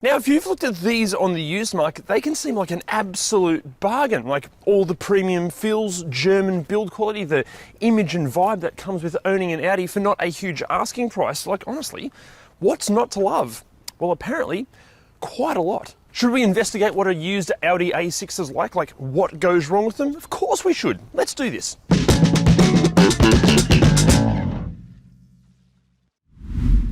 Now, if you've looked at these on the used market, they can seem like an absolute bargain. Like all the premium feels, German build quality, the image and vibe that comes with owning an Audi for not a huge asking price. Like honestly, what's not to love? Well, apparently, quite a lot. Should we investigate what a used Audi A6 is like? Like what goes wrong with them? Of course we should. Let's do this.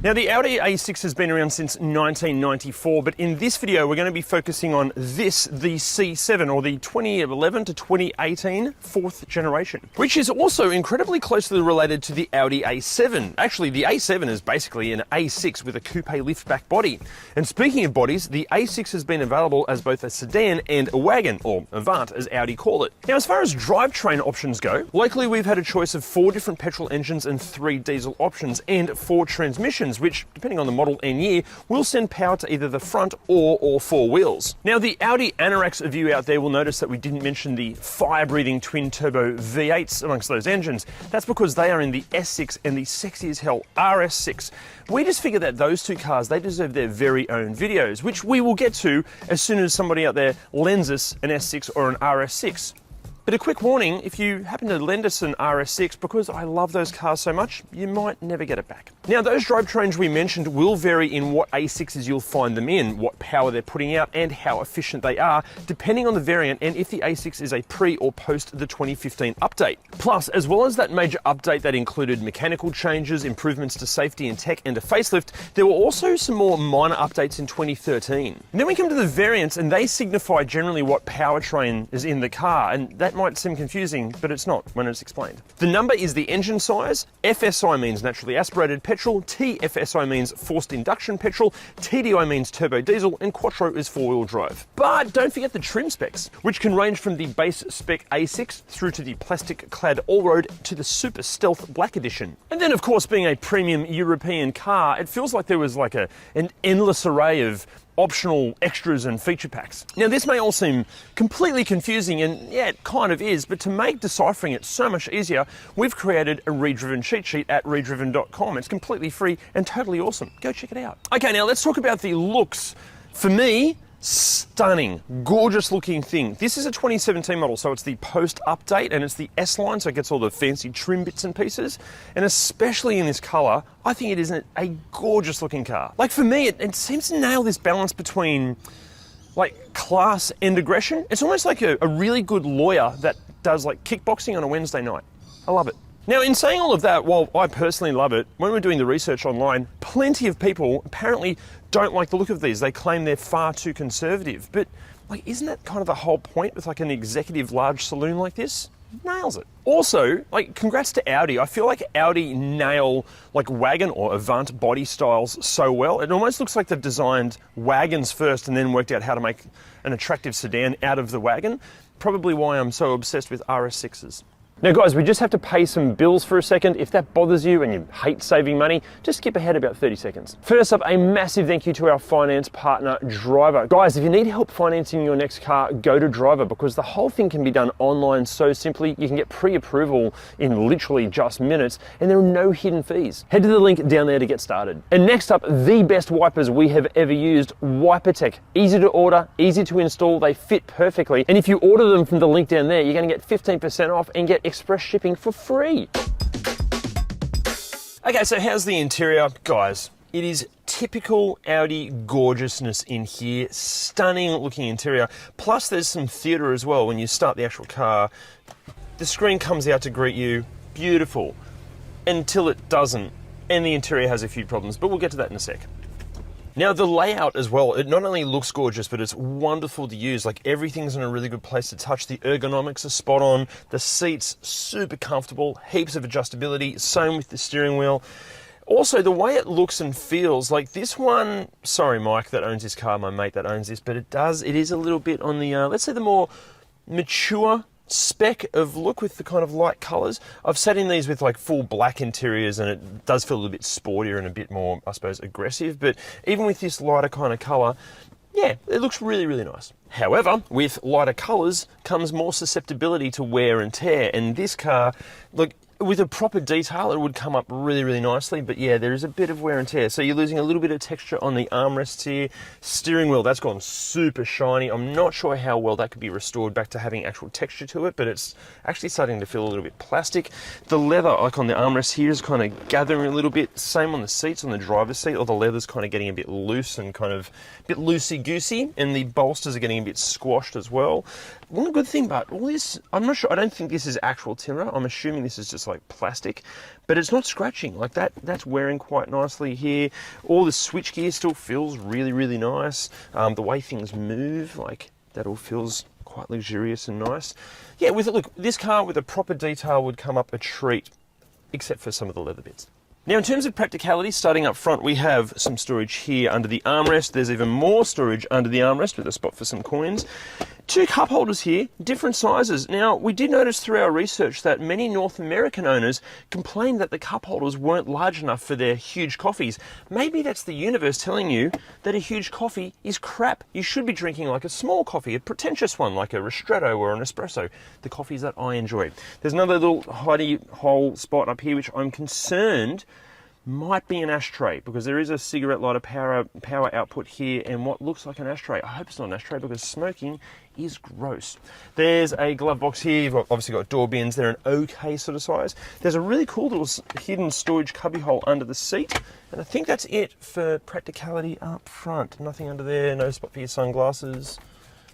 Now, the Audi A6 has been around since 1994, but in this video, we're going to be focusing on this, the C7, or the 2011 to 2018 fourth generation, which is also incredibly closely related to the Audi A7. Actually, the A7 is basically an A6 with a coupe liftback body. And speaking of bodies, the A6 has been available as both a sedan and a wagon, or Avant as Audi call it. Now, as far as drivetrain options go, locally we've had a choice of 4 different petrol engines and 3 diesel options, and 4 transmissions, which, depending on the model and year, will send power to either the front or all 4 wheels. Now, the Audi Anorax of you out there will notice that we didn't mention the fire-breathing twin-turbo V8s amongst those engines. That's because they are in the S6 and the sexy as hell RS6. We just figured that those 2 cars, they deserve their very own videos, which we will get to as soon as somebody out there lends us an S6 or an RS6. But a quick warning, if you happen to lend us an RS6, because I love those cars so much, you might never get it back. Now, those drivetrains we mentioned will vary in what A6s you'll find them in, what power they're putting out, and how efficient they are, depending on the variant and if the A6 is a pre or post the 2015 update. Plus, as well as that major update that included mechanical changes, improvements to safety and tech, and a facelift, there were also some more minor updates in 2013. And then we come to the variants, and they signify generally what powertrain is in the car, and that might seem confusing, but it's not when it's explained. The number is the engine size, FSI means naturally aspirated petrol, TFSI means forced induction petrol, TDI means turbo diesel, and Quattro is 4-wheel drive. But don't forget the trim specs, which can range from the base spec A6 through to the plastic-clad all-road to the super stealth black edition. And then, of course, being a premium European car, it feels like there was like an endless array of optional extras and feature packs. Now, this may all seem completely confusing, and yeah, it kind of is, but to make deciphering it so much easier, we've created a ReDriven cheat sheet at ReDriven.com. It's completely free and totally awesome. Go check it out. Okay, now let's talk about the looks. For me, stunning, gorgeous looking thing. This is a 2017 model, so it's the post update and it's the S line, so it gets all the fancy trim bits and pieces. And especially in this color, I think it is a gorgeous looking car. Like for me, it seems to nail this balance between like class and aggression. It's almost like a really good lawyer that does like kickboxing on a Wednesday night. I love it. Now, in saying all of that, while I personally love it, when we're doing the research online, plenty of people apparently don't like the look of these. They claim they're far too conservative. But like, isn't that kind of the whole point with like an executive large saloon like this? Nails it. Also, like, congrats to Audi. I feel like Audi nail like wagon or Avant body styles so well. It almost looks like they've designed wagons first and then worked out how to make an attractive sedan out of the wagon. Probably why I'm so obsessed with RS6s. Now guys, we just have to pay some bills for a second. If that bothers you and you hate saving money, just skip ahead about 30 seconds. First up, a massive thank you to our finance partner, Driver. Guys, if you need help financing your next car, go to Driver, because the whole thing can be done online so simply. You can get pre-approval in literally just minutes, and there are no hidden fees. Head to the link down there to get started. And next up, the best wipers we have ever used, WIPERTECH. Easy to order, easy to install, they fit perfectly. And if you order them from the link down there, you're gonna get 15% off and get express shipping for free. Okay, so how's the interior? Guys, it is typical Audi gorgeousness in here. Stunning looking interior. Plus there's some theatre as well. When you start the actual car, the screen comes out to greet you. Beautiful. Until it doesn't. And the interior has a few problems, but we'll get to that in a sec. Now, the layout as well, it not only looks gorgeous, but it's wonderful to use. Like, everything's in a really good place to touch. The ergonomics are spot on. The seats, super comfortable, heaps of adjustability. Same with the steering wheel. Also, the way it looks and feels, like this one, sorry, Mike, that owns this car, my mate that owns this, but it is a little bit on the, let's say the more mature spec of look with the kind of light colours. I've sat in these with like full black interiors and it does feel a little bit sportier and a bit more, I suppose, aggressive. But even with this lighter kind of colour, yeah, it looks really, really nice. However, with lighter colours comes more susceptibility to wear and tear. And this car, look, With a proper detail, it would come up really, really nicely, but yeah, there is a bit of wear and tear. So you're losing a little bit of texture on the armrests here. Steering wheel, that's gone super shiny. I'm not sure how well that could be restored back to having actual texture to it, but it's actually starting to feel a little bit plastic. The leather, like on the armrest here, is kind of gathering a little bit. Same on the seats, on the driver's seat, or the leather's kind of getting a bit loose and kind of a bit loosey-goosey, and the bolsters are getting a bit squashed as well. One good thing about all this, I'm not sure, I don't think this is actual timber. I'm assuming this is just like plastic, but it's not scratching. Like that's wearing quite nicely here. All the switchgear still feels really, really nice. The way things move, like that all feels quite luxurious and nice. Yeah, look, this car with a proper detail would come up a treat, except for some of the leather bits. Now, in terms of practicality, starting up front, we have some storage here under the armrest. There's even more storage under the armrest with a spot for some coins. 2 cup holders here, different sizes. Now, we did notice through our research that many North American owners complained that the cup holders weren't large enough for their huge coffees. Maybe that's the universe telling you that a huge coffee is crap. You should be drinking like a small coffee, a pretentious one like a ristretto or an espresso, the coffees that I enjoy. There's another little hidey hole spot up here which I'm concerned might be an ashtray, because there is a cigarette lighter power output here and what looks like an ashtray. I hope it's not an ashtray because smoking is gross. There's a glove box here. You've obviously got door bins. They're an okay sort of size. There's a really cool little hidden storage cubby hole under the seat, and I think that's it for practicality up front. Nothing under there, no spot for your sunglasses,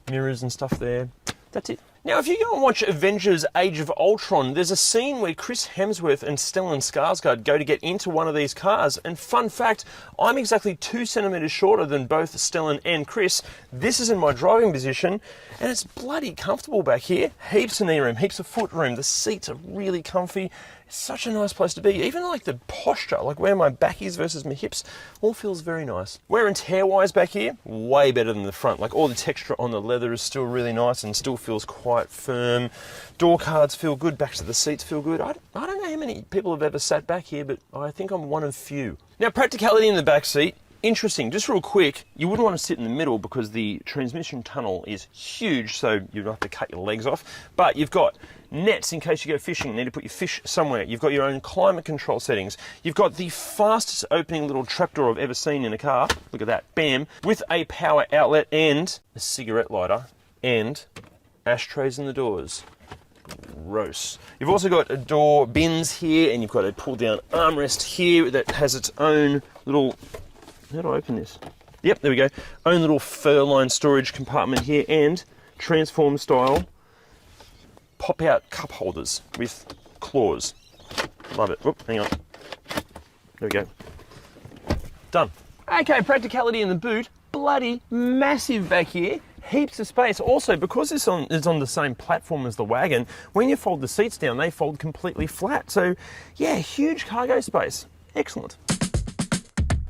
mirrors and stuff there. That's it. Now, if you go and watch Avengers Age of Ultron, there's a scene where Chris Hemsworth and Stellan Skarsgård go to get into one of these cars. And fun fact, I'm exactly 2 centimetres shorter than both Stellan and Chris. This is in my driving position, and it's bloody comfortable back here. Heaps of knee room, heaps of foot room. The seats are really comfy. It's such a nice place to be. Even like the posture, like where my back is versus my hips, all feels very nice. Wear and tear wise back here, way better than the front. Like all the texture on the leather is still really nice and still feels quite firm. Door cards feel good, backs of the seats feel good. I don't know how many people have ever sat back here, but I think I'm one of few. Now, practicality in the back seat. Interesting, just real quick, you wouldn't want to sit in the middle because the transmission tunnel is huge, so you'd have to cut your legs off. But you've got nets in case you go fishing, you need to put your fish somewhere. You've got your own climate control settings. You've got the fastest opening little trapdoor I've ever seen in a car. Look at that, bam. With a power outlet and a cigarette lighter and ashtrays in the doors. Gross. You've also got door bins here, and you've got a pull down armrest here that has its own little... How do I open this? Yep, there we go. Own little fur-lined storage compartment here and transform style pop-out cup holders with claws. Love it. Whoop, hang on. There we go. Done. Okay, practicality in the boot. Bloody massive back here. Heaps of space. Also, because this is on the same platform as the wagon, when you fold the seats down, they fold completely flat. So, yeah, huge cargo space. Excellent.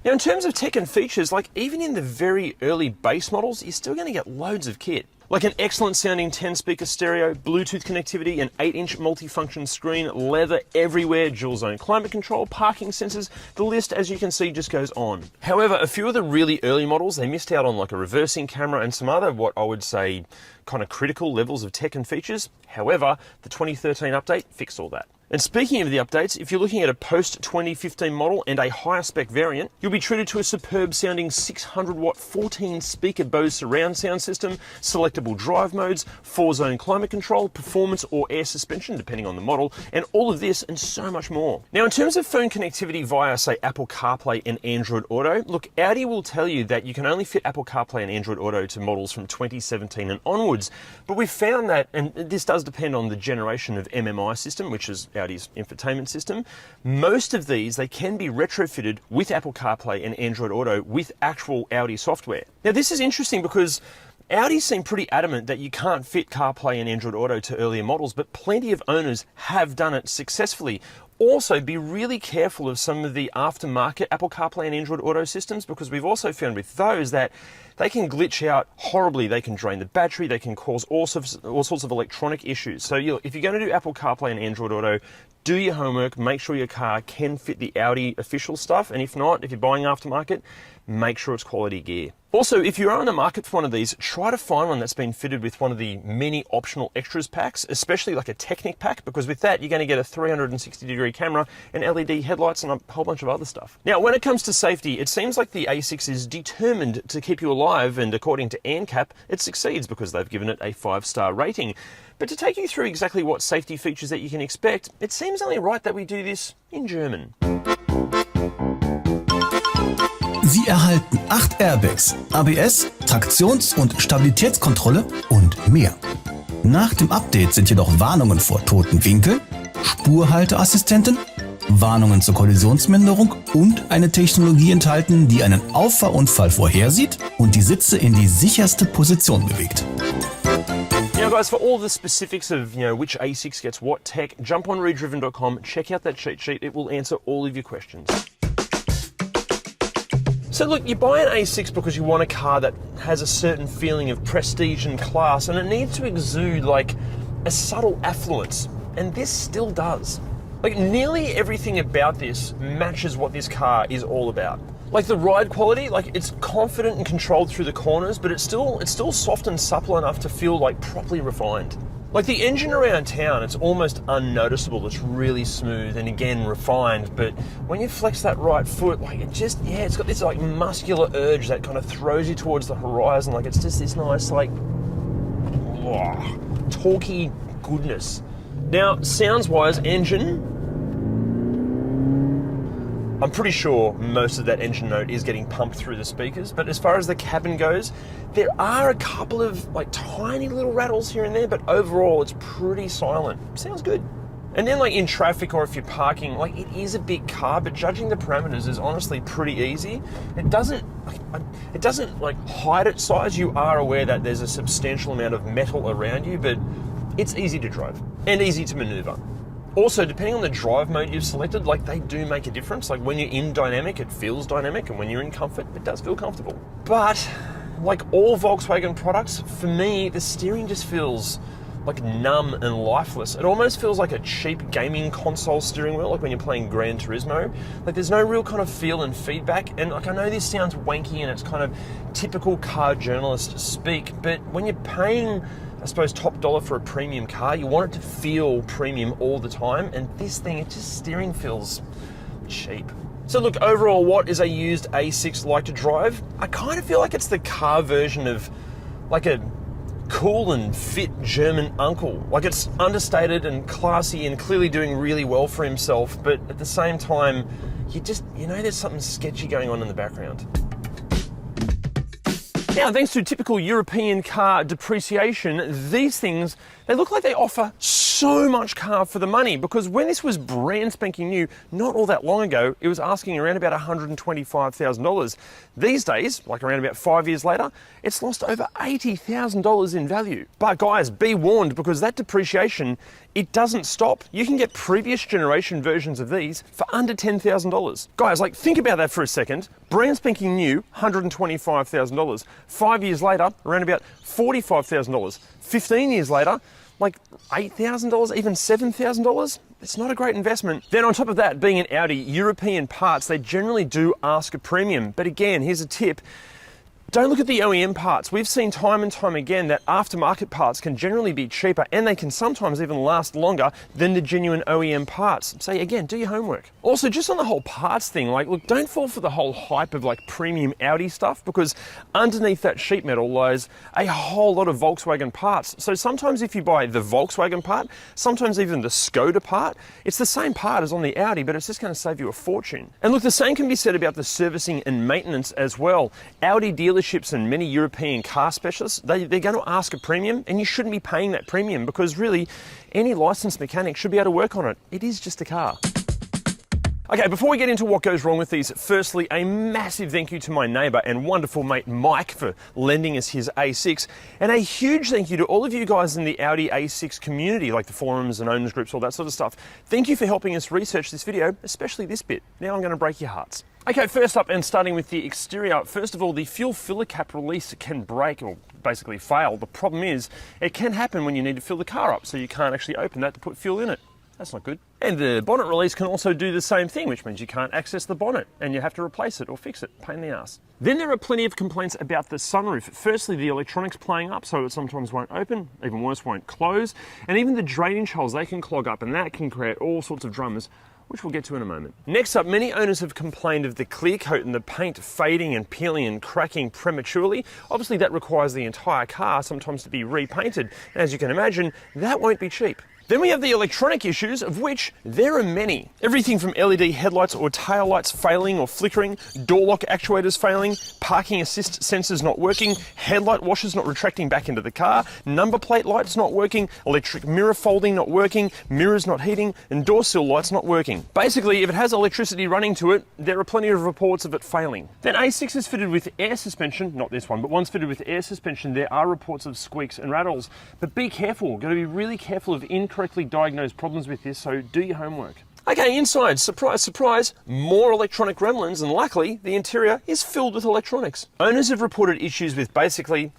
Now, in terms of tech and features, like even in the very early base models, you're still going to get loads of kit. Like an excellent sounding 10-speaker stereo, Bluetooth connectivity, an 8-inch multifunction screen, leather everywhere, dual zone climate control, parking sensors. The list, as you can see, just goes on. However, a few of the really early models, they missed out on like a reversing camera and some other, what I would say, kind of critical levels of tech and features. However, the 2013 update fixed all that. And speaking of the updates, if you're looking at a post-2015 model and a higher spec variant, you'll be treated to a superb sounding 600-watt 14-speaker Bose surround sound system, selectable drive modes, 4-zone climate control, performance or air suspension, depending on the model, and all of this and so much more. Now, in terms of phone connectivity via, say, Apple CarPlay and Android Auto, look, Audi will tell you that you can only fit Apple CarPlay and Android Auto to models from 2017 and onwards, but we've found that, and this does depend on the generation of MMI system, which is Audi's infotainment system. Most of these, they can be retrofitted with Apple CarPlay and Android Auto with actual Audi software. Now, this is interesting because Audi seem pretty adamant that you can't fit CarPlay and Android Auto to earlier models, but plenty of owners have done it successfully. Also, be really careful of some of the aftermarket Apple CarPlay and Android Auto systems, because we've also found with those that they can glitch out horribly. They can drain the battery, they can cause all sorts of electronic issues. So if you're going to do Apple CarPlay and Android Auto, do your homework, make sure your car can fit the Audi official stuff, and if not, if you're buying aftermarket, make sure it's quality gear. Also, if you are in the market for one of these, try to find one that's been fitted with one of the many optional extras packs, especially like a Technic pack, because with that, you're going to get a 360-degree camera and LED headlights and a whole bunch of other stuff. Now, when it comes to safety, it seems like the A6 is determined to keep you alive, and according to ANCAP, it succeeds because they've given it a 5-star rating. But to take you through exactly what safety features that you can expect, it seems only right that we do this in German. Sie erhalten 8 Airbags, ABS, Traktions- und Stabilitätskontrolle und mehr. Nach dem Update sind jedoch Warnungen vor toten Winkeln, Spurhalteassistenten, Warnungen zur Kollisionsminderung und eine Technologie enthalten, die einen Auffahrunfall vorhersieht und die Sitze in die sicherste Position bewegt. Now guys, for all the specifics of which A6 gets what tech, jump on ReDriven.com, check out that cheat sheet, it will answer all of your questions. So look, you buy an A6 because you want a car that has a certain feeling of prestige and class, and it needs to exude like a subtle affluence, and this still does. Like nearly everything about this matches what this car is all about. Like the ride quality, like it's confident and controlled through the corners, but it's still soft and supple enough to feel like properly refined. Like the engine around town, it's almost unnoticeable. It's really smooth and again refined, but when you flex that right foot, like it's got this like muscular urge that kind of throws you towards the horizon. Like it's just this nice like torquey goodness. Now, sounds wise, engine, I'm pretty sure most of that engine note is getting pumped through the speakers, but as far as the cabin goes, there are a couple of like tiny little rattles here and there, but overall it's pretty silent. Sounds good. And then like in traffic or if you're parking, like it is a big car, but judging the parameters is honestly pretty easy. It doesn't like hide its size. You are aware that there's a substantial amount of metal around you, but it's easy to drive and easy to maneuver. Also, depending on the drive mode you've selected, like they do make a difference. Like when you're in dynamic, it feels dynamic, and when you're in comfort, it does feel comfortable. But like all Volkswagen products, for me, the steering just feels like numb and lifeless. It almost feels like a cheap gaming console steering wheel, like when you're playing Gran Turismo. Like there's no real kind of feel and feedback. And like I know this sounds wanky and it's kind of typical car journalist speak, but when you're paying, I suppose, top dollar for a premium car, you want it to feel premium all the time, and this thing, it just steering feels cheap. So look, overall, what is a used A6 like to drive? I kind of feel like it's the car version of like a cool and fit German uncle. Like it's understated and classy and clearly doing really well for himself, but at the same time, you know there's something sketchy going on in the background. Now, thanks to typical European car depreciation, these things, they look like they offer so much car for the money, because when this was brand spanking new, not all that long ago, it was asking around about $125,000. These days, like around about 5 years later, it's lost over $80,000 in value. But guys, be warned, because that depreciation, it doesn't stop. You can get previous generation versions of these for under $10,000. Guys, like think about that for a second. Brand spanking new, $125,000. 5 years later, around about $45,000. 15 years later, like $8,000, even $7,000. It's not a great investment. Then on top of that, being an Audi, European parts, they generally do ask a premium. But again, here's a tip. Don't look at the OEM parts. We've seen time and time again that aftermarket parts can generally be cheaper, and they can sometimes even last longer than the genuine OEM parts. So again, do your homework. Also, just on the whole parts thing, like look, don't fall for the whole hype of like premium Audi stuff, because underneath that sheet metal lies a whole lot of Volkswagen parts. So sometimes if you buy the Volkswagen part, sometimes even the Skoda part, it's the same part as on the Audi, but it's just going to save you a fortune. And look, the same can be said about the servicing and maintenance as well. Audi dealerships and many European car specialists, they're going to ask a premium, and you shouldn't be paying that premium, because really any licensed mechanic should be able to work on it. It is just a car. Okay, before we get into what goes wrong with these, firstly, a massive thank you to my neighbour and wonderful mate Mike for lending us his A6, and a huge thank you to all of you guys in the Audi A6 community, like the forums and owners groups, all that sort of stuff. Thank you for helping us research this video, especially this bit. Now I'm going to break your hearts. Okay, first up, and starting with the exterior, first of all, the fuel filler cap release can break or basically fail. The problem is it can happen when you need to fill the car up, so you can't actually open that to put fuel in it. That's not good. And the bonnet release can also do the same thing, which means you can't access the bonnet and you have to replace it or fix it. Pain in the ass. Then there are plenty of complaints about the sunroof. Firstly, the electronics playing up, so it sometimes won't open, even worse, won't close. And even the drainage holes, they can clog up, and that can create all sorts of dramas, which we'll get to in a moment. Next up, many owners have complained of the clear coat and the paint fading and peeling and cracking prematurely. Obviously, that requires the entire car sometimes to be repainted. And as you can imagine, that won't be cheap. Then we have the electronic issues, of which there are many. Everything from LED headlights or tail lights failing or flickering, door lock actuators failing, parking assist sensors not working, headlight washers not retracting back into the car, number plate lights not working, electric mirror folding not working, mirrors not heating, and door sill lights not working. Basically, if it has electricity running to it, there are plenty of reports of it failing. Then A6 is fitted with air suspension, not this one, but one's fitted with air suspension. There are reports of squeaks and rattles, but be careful. Got to be really careful of incorrectly diagnosed problems with this, so do your homework. Okay, inside, surprise, surprise, more electronic gremlins, and luckily the interior is filled with electronics. Owners have reported issues with basically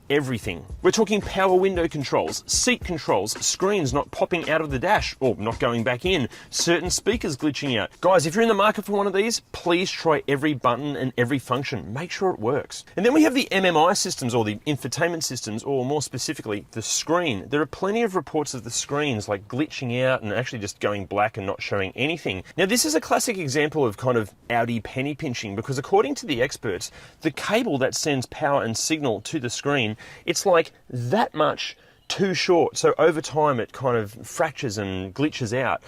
everything. We're talking power window controls, seat controls, screens not popping out of the dash or not going back in, certain speakers glitching out. Guys, if you're in the market for one of these, please try every button and every function. Make sure it works. And then we have the MMI systems, or the infotainment systems, or more specifically, the screen. There are plenty of reports of the screens like glitching out and actually just going black and not showing anything. Now, this is a classic example of kind of Audi penny pinching, because according to the experts, the cable that sends power and signal to the screen, it's like that much too short. So over time it kind of fractures and glitches out.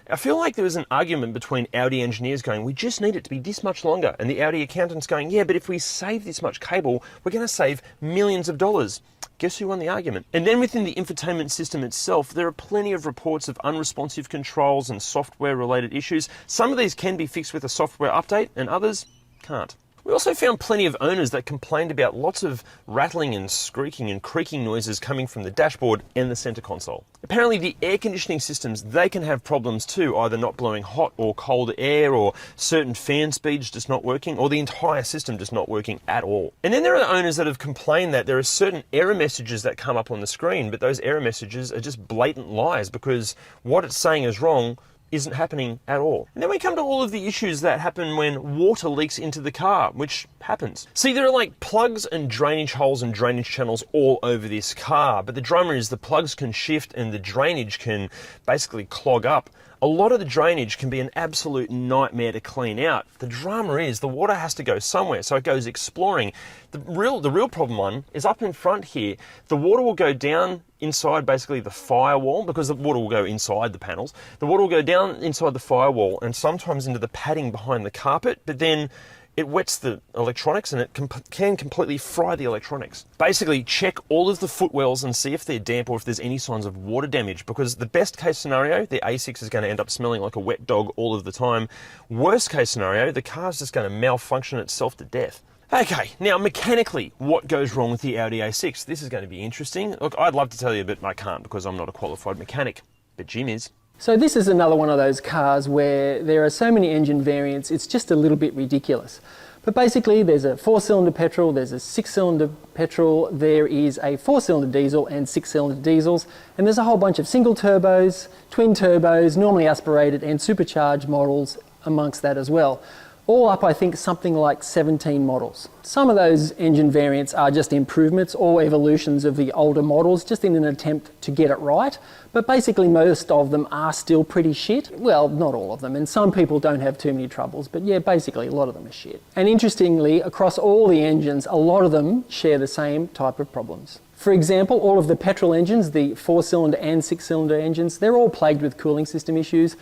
I feel like there was an argument between Audi engineers going, we just need it to be this much longer. And the Audi accountants going, yeah, but if we save this much cable, we're going to save millions of dollars. Guess who won the argument? And then within the infotainment system itself, there are plenty of reports of unresponsive controls and software related issues. Some of these can be fixed with a software update and others can't. We also found plenty of owners that complained about lots of rattling and squeaking and creaking noises coming from the dashboard and the center console. Apparently the air conditioning systems, they can have problems too, either not blowing hot or cold air, or certain fan speeds just not working, or the entire system just not working at all. And then there are owners that have complained that there are certain error messages that come up on the screen, but those error messages are just blatant lies, because what it's saying is wrong isn't happening at all. And then we come to all of the issues that happen when water leaks into the car, which happens. See, there are like plugs and drainage holes and drainage channels all over this car, but the drama is the plugs can shift and the drainage can basically clog up. A lot of the drainage can be an absolute nightmare to clean out. The drama is the water has to go somewhere, so it goes exploring. The real problem one is up in front here. The water will go down inside basically the firewall, because the water will go inside the panels. The water will go down inside the firewall and sometimes into the padding behind the carpet, but then it wets the electronics and it can completely fry the electronics. Basically, check all of the footwells and see if they're damp or if there's any signs of water damage, because the best case scenario, the A6 is going to end up smelling like a wet dog all of the time. Worst case scenario, the car's just going to malfunction itself to death. Okay, now mechanically, what goes wrong with the Audi A6? This is going to be interesting. Look, I'd love to tell you, but I can't because I'm not a qualified mechanic, but Jim is. So this is another one of those cars where there are so many engine variants, it's just a little bit ridiculous. But basically there's a 4-cylinder petrol, there's a 6-cylinder petrol, there is a 4-cylinder diesel and 6-cylinder diesels, and there's a whole bunch of single turbos, twin turbos, normally aspirated and supercharged models amongst that as well. All up, I think, something like 17 models. Some of those engine variants are just improvements or evolutions of the older models, just in an attempt to get it right. But basically most of them are still pretty shit. Well, not all of them, and some people don't have too many troubles, but yeah, basically a lot of them are shit. And interestingly, across all the engines, a lot of them share the same type of problems. For example, all of the petrol engines, the 4-cylinder and 6-cylinder engines, they're all plagued with cooling system issues,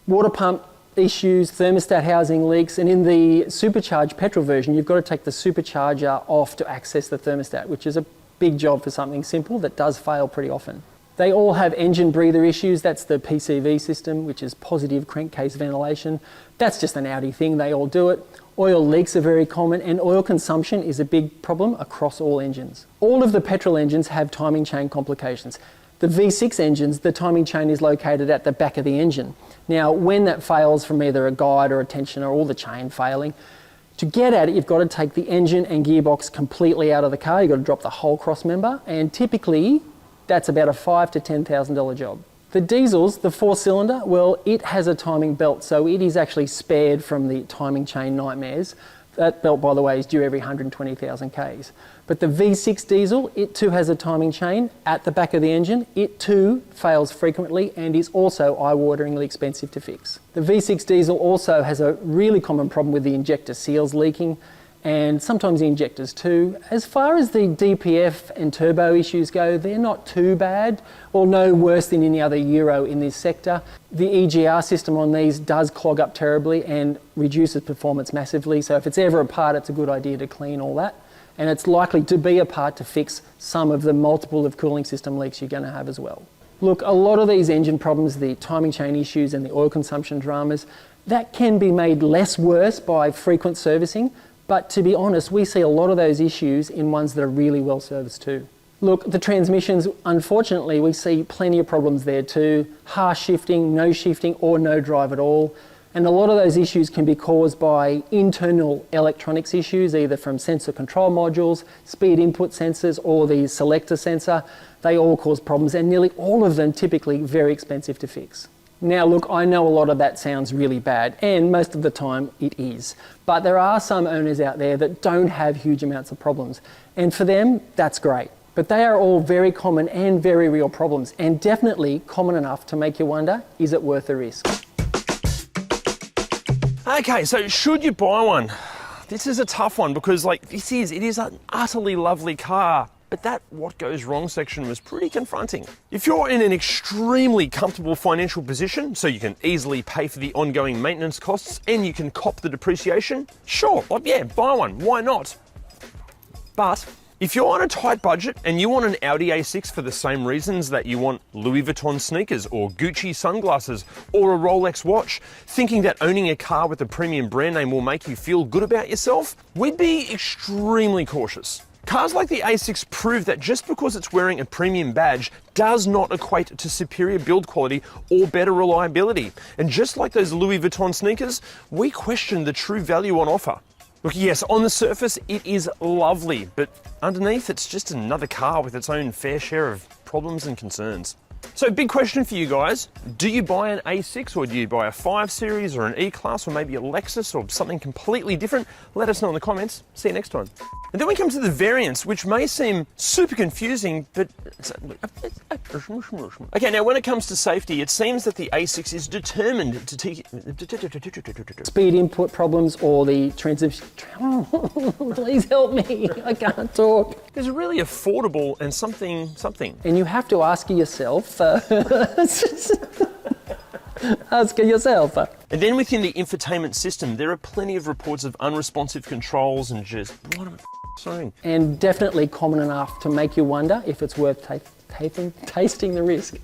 water pump issues, thermostat housing leaks, and in the supercharged petrol version, you've got to take the supercharger off to access the thermostat, which is a big job for something simple that does fail pretty often. They all have engine breather issues. That's the PCV system, which is positive crankcase ventilation. That's just an Audi thing, they all do it. Oil leaks are very common, and oil consumption is a big problem across all engines. All of the petrol engines have timing chain complications. The V6 engines, the timing chain is located at the back of the engine. Now, when that fails from either a guide or a tensioner or the chain failing, to get at it, you've got to take the engine and gearbox completely out of the car. You've got to drop the whole cross member, and typically that's about a $5,000 to $10,000 job. The diesels, the 4-cylinder, well, it has a timing belt, so it is actually spared from the timing chain nightmares. That belt, by the way, is due every 120,000 Ks. But the V6 diesel, it too has a timing chain at the back of the engine. It too fails frequently and is also eye-wateringly expensive to fix. The V6 diesel also has a really common problem with the injector seals leaking, and sometimes the injectors too. As far as the DPF and turbo issues go, they're not too bad, or no worse than any other Euro in this sector. The EGR system on these does clog up terribly and reduces performance massively, so if it's ever a part, it's a good idea to clean all that. And it's likely to be a part to fix some of the multiple of cooling system leaks you're going to have as well. Look, a lot of these engine problems, the timing chain issues and the oil consumption dramas, that can be made less worse by frequent servicing. But to be honest, we see a lot of those issues in ones that are really well serviced too. Look, the transmissions, unfortunately, we see plenty of problems there too. Harsh shifting, or no drive at all. And a lot of those issues can be caused by internal electronics issues, either from sensor control modules, speed input sensors, or the selector sensor. They all cause problems, and nearly all of them typically very expensive to fix. Now look, I know a lot of that sounds really bad, and most of the time it is. But there are some owners out there that don't have huge amounts of problems, and for them, that's great. But they are all very common and very real problems, and definitely common enough to make you wonder, is it worth the risk? Okay, so should you buy one? This is a tough one because it is an utterly lovely car. But that what goes wrong section was pretty confronting. If you're in an extremely comfortable financial position, so you can easily pay for the ongoing maintenance costs and you can cop the depreciation, sure, yeah, buy one, why not? But if you're on a tight budget and you want an Audi A6 for the same reasons that you want Louis Vuitton sneakers or Gucci sunglasses or a Rolex watch, thinking that owning a car with a premium brand name will make you feel good about yourself, we'd be extremely cautious. Cars like the A6 prove that just because it's wearing a premium badge does not equate to superior build quality or better reliability. And just like those Louis Vuitton sneakers, we question the true value on offer. Look, yes, on the surface it is lovely, but underneath it's just another car with its own fair share of problems and concerns. So big question for you guys, do you buy an A6 or do you buy a 5 Series or an E-Class or maybe a Lexus or something completely different? Let us know in the comments. See you next time. And then we come to the variants, which may seem super confusing, but okay, now when it comes to safety, it seems that the A6 is determined to speed input problems or the transition. Please help me, I can't talk. It's really affordable and something. And you have to ask yourself, ask yourself. And then within the infotainment system, there are plenty of reports of unresponsive controls and just, what am I saying? And definitely common enough to make you wonder if it's worth tasting the risk.